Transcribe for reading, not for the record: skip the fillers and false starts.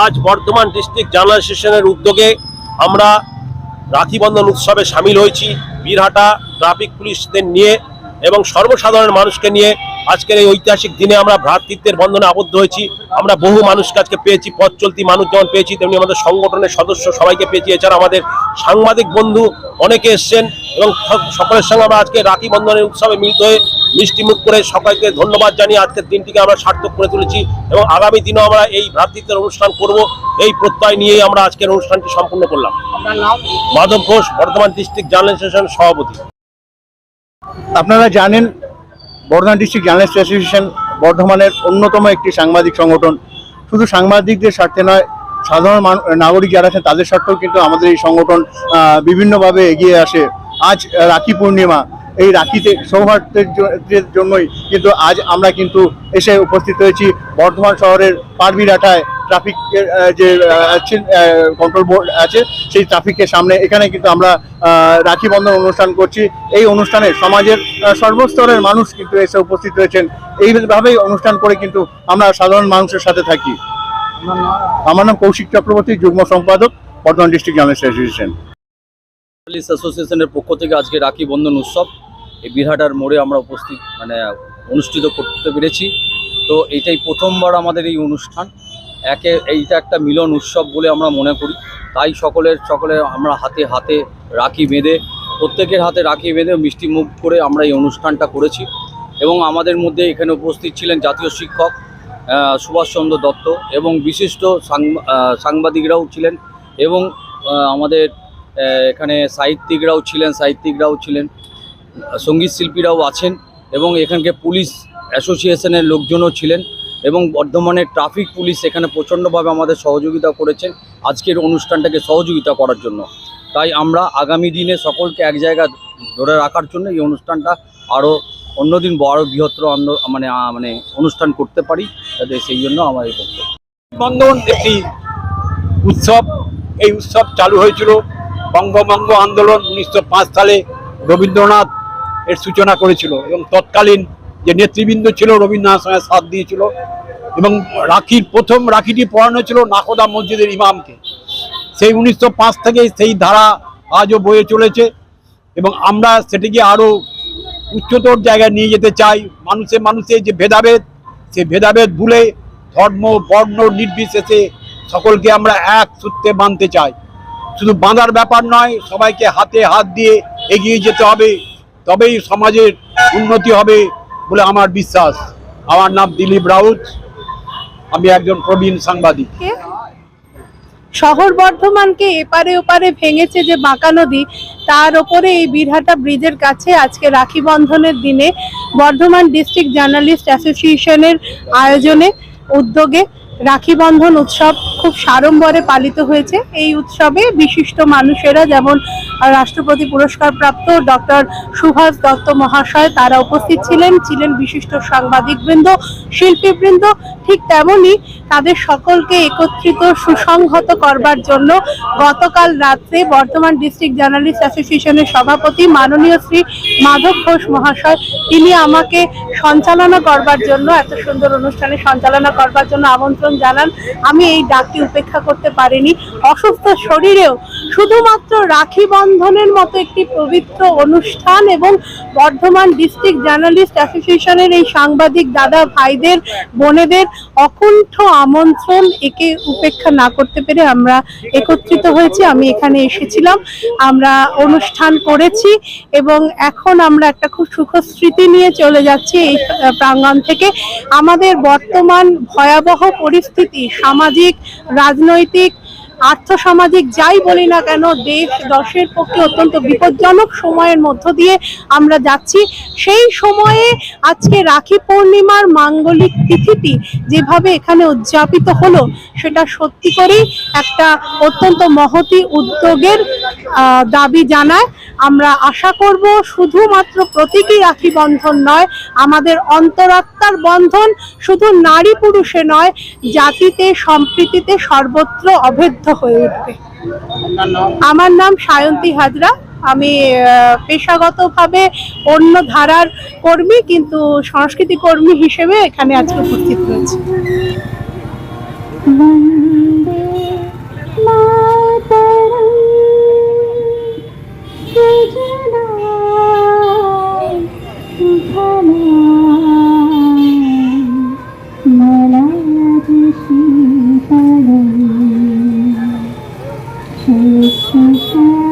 আজ Bardhaman district journal অ্যাসোসিয়েশনের উদ্যোগে আমরা রাখি বন্ধন উৎসবে সামিল হয়েছি। বীরহাটা ট্রাফিক পুলিশদের নিয়ে এবং সর্বসাধারণ মানুষকে নিয়ে আজকের এই ঐতিহাসিক দিনে আমরা ভ্রাতৃত্বের বন্ধনে আবদ্ধ হয়েছি। আমরা বহু মানুষকে আজকে পেয়েছি, পথ চলতি মানুষ যেমন পেয়েছি তেমনি আমাদের সংগঠনের সদস্য সবাইকে পেয়েছি। এছাড়া আমাদের সাংবাদিক বন্ধু অনেকে এসছেন এবং সকলের সঙ্গে আমরা আজকে রাখি বন্ধনের উৎসবে মিলিত হয়ে মিষ্টি মুখ করে সকলকে ধন্যবাদ জানিয়ে আজকের দিনটিকে আমরা সার্থক করে তুলেছি এবং আগামী দিনেও আমরা এই ভ্রাতৃত্বের অনুষ্ঠান করব, এই প্রত্যয় নিয়েই আমরা আজকের অনুষ্ঠানটি সম্পূর্ণ করলাম। আপনার নাম? Madhab Ghosh, Bardhaman district journal association সভাপতি। আপনারা জানেন বর্ধমান ডিস্ট্রিক্ট জার্নালিস্ট অ্যাসোসিয়েশন বর্ধমানের অন্যতম একটি সাংবাদিক সংগঠন। শুধু সাংবাদিকদের স্বার্থে নয়, সাধারণ নাগরিক যারা আছেন তাদের স্বার্থেও কিন্তু আমাদের এই সংগঠন বিভিন্নভাবে এগিয়ে আসে। আজ রাখি পূর্ণিমা, এই রাখিতে সৌহার্দ্যের জন্যই কিন্তু আজ আমরা কিন্তু এসে উপস্থিত হয়েছি বর্ধমান শহরের পারবিরহাটায় ট্রাফিকের যে কন্ট্রোল বোর্ড আছে সেই ট্রাফিকের সামনে। এখানে কিন্তু আমরা রাখি বন্ধন অনুষ্ঠান করছি। এই অনুষ্ঠানে সমাজের সর্বস্তরের মানুষ কিন্তু এসে উপস্থিত হয়েছেন। এইভাবেই অনুষ্ঠান করে কিন্তু আমরা সাধারণ মানুষের সাথে থাকি। আমার নাম কৌশিক চক্রবর্তী, যুগ্ম সম্পাদক, Bardhaman district journalist association. Journalist অ্যাসোসিয়েশনের পক্ষ থেকে আজকে রাখি বন্ধন উৎসব এই বীরহাটার মোড়ে আমরা অনুষ্ঠিত করতে পেরেছি। তো এইটাই প্রথমবার আমাদের এই অনুষ্ঠান। এইটা একটা মিলন উৎসব বলে আমরা মনে করি। তাই সকলে আমরা হাতে হাতে রাখি বেঁধে, প্রত্যেকের হাতে রাখি বেঁধে মিষ্টি মুখ করে আমরা এই অনুষ্ঠানটা করেছি। এবং আমাদের মধ্যে এখানে উপস্থিত ছিলেন জাতীয় শিক্ষক সুভাষচন্দ্র দত্ত এবং বিশিষ্ট সাংবাদিকরাও ছিলেন এবং আমাদের এখানে সাহিত্যিকরাও ছিলেন, সঙ্গীত শিল্পীরাও আছেন এবং এখানকার পুলিশ অ্যাসোসিয়েশনের লোকজনও ছিলেন এবং বর্ধমানের ট্রাফিক পুলিশ এখানে প্রচণ্ডভাবে আমাদের সহযোগিতা করেছেন আজকের অনুষ্ঠানটাকে সহযোগিতা করার জন্য। তাই আমরা আগামী দিনে সকলকে এক জায়গায় ধরে রাখার জন্য এই অনুষ্ঠানটা আরও অন্যদিন বড় বৃহত্তর মানে অনুষ্ঠান করতে পারি, যাতে সেই জন্য আমার এই বক্তব্য। বন্ধন একটি উৎসব। এই উৎসব চালু হয়েছিল বঙ্গভঙ্গ আন্দোলন 1905 সালে রবীন্দ্রনাথ এর সূচনা করেছিল এবং তৎকালীন যে নেতৃবৃন্দ ছিল রবীন্দ্রনাথ সঙ্গে সাথ দিয়েছিল এবং প্রথম রাখিটি পড়ানো ছিল নাকোদা মসজিদের ইমামকে। সেই 1905 থেকে সেই ধারা আজও বয়ে চলেছে এবং আমরা সেটিকে আরও উচ্চতর জায়গায় নিয়ে যেতে চাই। মানুষের যে ভেদাভেদ, সেই ভেদাভেদ ভুলে ধর্ম বর্ণ নির্বিশেষে সকলকে আমরা এক সূত্রে বাঁধতে চাই। শুধু বাঁধার ব্যাপার নয়, সবাইকে হাতে হাত দিয়ে এগিয়ে যেতে হবে, তবেই সমাজের উন্নতি হবে বলে আমার বিশ্বাস। আমার নাম দিলীপ রাউত, আমি একজন প্রবীণ সাংবাদিক। শহর বর্ধমানকে এপারে ওপারে ভেঙেছে যে বাঁকা নদী, তার ওপরে এই বীরহাটা ব্রিজের কাছে আজকে রাখি বন্ধনের দিনে বর্ধমান ডিস্ট্রিক্ট জার্নালিস্ট অ্যাসোসিয়েশনের আয়োজনে উদ্যোগে রাখি বন্ধন উৎসব খুব সাড়ম্বরে পালিত হয়েছে। এই উৎসবে বিশিষ্ট মানুষেরা যেমন রাষ্ট্রপতি পুরস্কার প্রাপ্ত ডক্টর সুভাষ দত্ত মহাশয় তারা উপস্থিত ছিলেন বিশিষ্ট সাংবাদিকবৃন্দ, শিল্পীবৃন্দ। ঠিক তেমনি তাদের সকলকে একত্রিত সুসংহত করবার জন্য গতকাল রাত্রে বর্ধমান ডিস্ট্রিক্ট জার্নালিস্ট অ্যাসোসিয়েশনের সভাপতি মাননীয় শ্রী মাধব ঘোষ মহাশয় তিনি আমাকে সঞ্চালনা করবার জন্য, এত সুন্দর অনুষ্ঠানে সঞ্চালনা করবার জন্য আমন্ত্রণ জানান। আমি এই ডাকটি উপেক্ষা করতে পারিনি। অসুস্থ শরীরেও শুধুমাত্র রাখি বন্ধনের মতো একটি পবিত্র অনুষ্ঠান এবং বর্ধমান ডিস্ট্রিক্ট জার্নালিস্ট অ্যাসোসিয়েশনের এই সাংবাদিক দাদা ভাইদের বোনেদের অকুণ্ঠ আমন্ত্রণ, একে উপেক্ষা না করতে পেরে আমরা একত্রিত হয়েছি। আমি এখানে এসেছিলাম, আমরা অনুষ্ঠান করেছি এবং এখন আমরা একটা খুব সুখদ স্মৃতি নিয়ে চলে যাচ্ছি এই প্রাঙ্গণ থেকে। আমাদের বর্তমান ভয়াবহ পরিস্থিতি, সামাজিক, রাজনৈতিক, আর্থসামাজিক যাই বলি না কেন, দেশের পক্ষে অত্যন্ত বিপজ্জনক সময়ের মধ্য দিয়ে আমরা যাচ্ছি। সেই সময়ে আজকে রাখি পূর্ণিমার মাঙ্গলিক তিথিটি যেভাবে এখানে উদযাপিত হলো, সেটা সত্যি করেই একটা অত্যন্ত মহতি উদ্যোগের দাবি জানায়। আমরা আশা করব শুধুমাত্র প্রতীকী রাখি বন্ধন নয়, আমাদের অন্তরাত্মার বন্ধন শুধু নারী পুরুষে নয়, জাতিতে সম্প্রীতিতে সর্বত্র অভেদ্য হয়ে উঠবে। আমার নাম সায়ন্তী হাজরা, আমি পেশাগতভাবে অন্য ধারার কর্মী, কিন্তু সংস্কৃতি কর্মী হিসেবে এখানে আজকে উপস্থিত হয়েছি। হুম